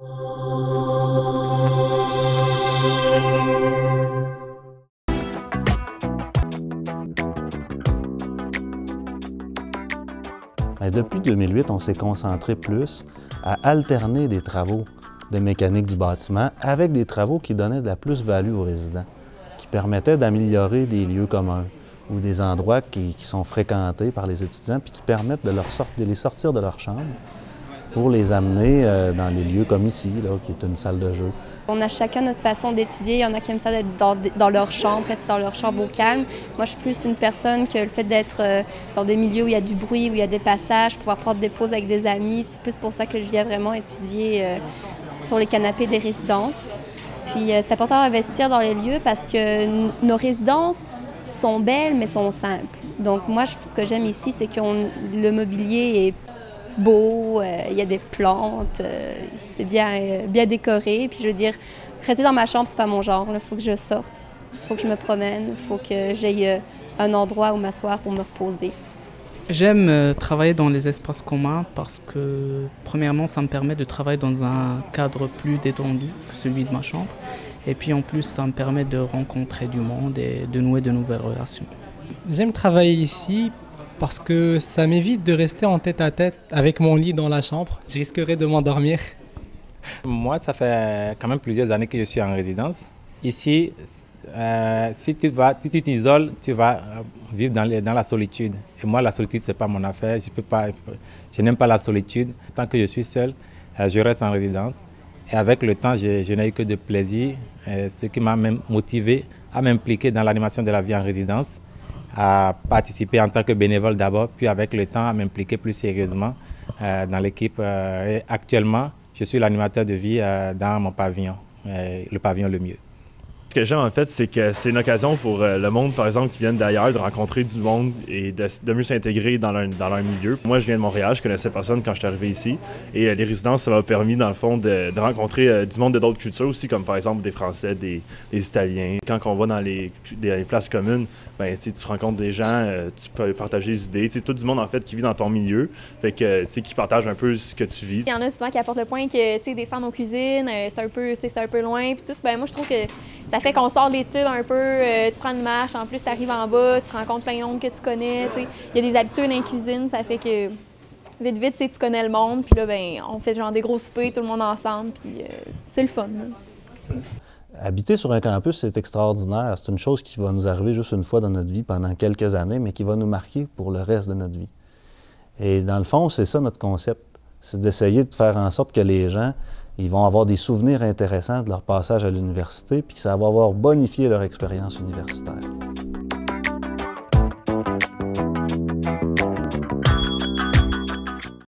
Depuis 2008, on s'est concentré plus à alterner des travaux de mécanique du bâtiment avec des travaux qui donnaient de la plus-value aux résidents, qui permettaient d'améliorer des lieux communs ou des endroits qui sont fréquentés par les étudiants puis qui permettent de les sortir de leur chambre pour les amener dans des lieux comme ici, là, qui est une salle de jeu. On a chacun notre façon d'étudier. Il y en a qui aiment ça d'être dans leur chambre, rester dans leur chambre au calme. Moi, je suis plus une personne que le fait d'être dans des milieux où il y a du bruit, où il y a des passages, pouvoir prendre des pauses avec des amis. C'est plus pour ça que je viens vraiment étudier sur les canapés des résidences. Puis c'est important d'investir dans les lieux parce que nos résidences sont belles, mais sont simples. Donc moi, ce que j'aime ici, c'est que le mobilier est beau, il y a des plantes, c'est bien décoré. Puis je veux dire, rester dans ma chambre, c'est pas mon genre. Il faut que je sorte, il faut que je me promène, il faut que j'aie un endroit où m'asseoir, où me reposer. J'aime travailler dans les espaces communs parce que, premièrement, ça me permet de travailler dans un cadre plus détendu que celui de ma chambre. Et puis en plus, ça me permet de rencontrer du monde et de nouer de nouvelles relations. J'aime travailler ici parce que ça m'évite de rester en tête-à-tête avec mon lit dans la chambre. Je risquerais de m'endormir. Moi, ça fait quand même plusieurs années que je suis en résidence. Ici, si tu t'isoles, tu vas vivre dans la solitude. Et moi, la solitude, ce n'est pas mon affaire. Je n'aime pas la solitude. Tant que je suis seul, je reste en résidence. Et avec le temps, je n'ai eu que de plaisir, ce qui m'a même motivé à m'impliquer dans l'animation de la vie en résidence, à participer en tant que bénévole d'abord, puis avec le temps à m'impliquer plus sérieusement dans l'équipe. Et actuellement, je suis l'animateur de vie dans mon pavillon, le pavillon Le Mieux. Ce que j'aime en fait, c'est que c'est une occasion pour le monde, par exemple, qui viennent d'ailleurs, de rencontrer du monde et de mieux s'intégrer dans leur milieu. Moi, je viens de Montréal, je connaissais personne quand je suis arrivé ici. Et les résidences, ça m'a permis, dans le fond, de rencontrer du monde de d'autres cultures aussi, comme par exemple des Français, des Italiens. Quand on va dans les places communes, ben, tu rencontres des gens, tu peux partager des idées. Tout du monde, en fait, qui vit dans ton milieu, fait que, qui partage un peu ce que tu vis. Il y en a souvent qui apportent le point que descendre aux cuisines, c'est un peu loin. Puis tout. Ben, moi, je trouve que ça fait qu'on sort de l'étude un peu, tu prends une marche, en plus tu arrives en bas, tu rencontres plein de monde que tu connais, il y a des habitudes dans la cuisine, ça fait que vite, tu connais le monde, puis là, ben, on fait genre des gros soupers, tout le monde ensemble, puis c'est le fun. Là. Habiter sur un campus, c'est extraordinaire. C'est une chose qui va nous arriver juste une fois dans notre vie pendant quelques années, mais qui va nous marquer pour le reste de notre vie. Et dans le fond, c'est ça notre concept, c'est d'essayer de faire en sorte que les gens ils vont avoir des souvenirs intéressants de leur passage à l'université, puis que ça va avoir bonifié leur expérience universitaire.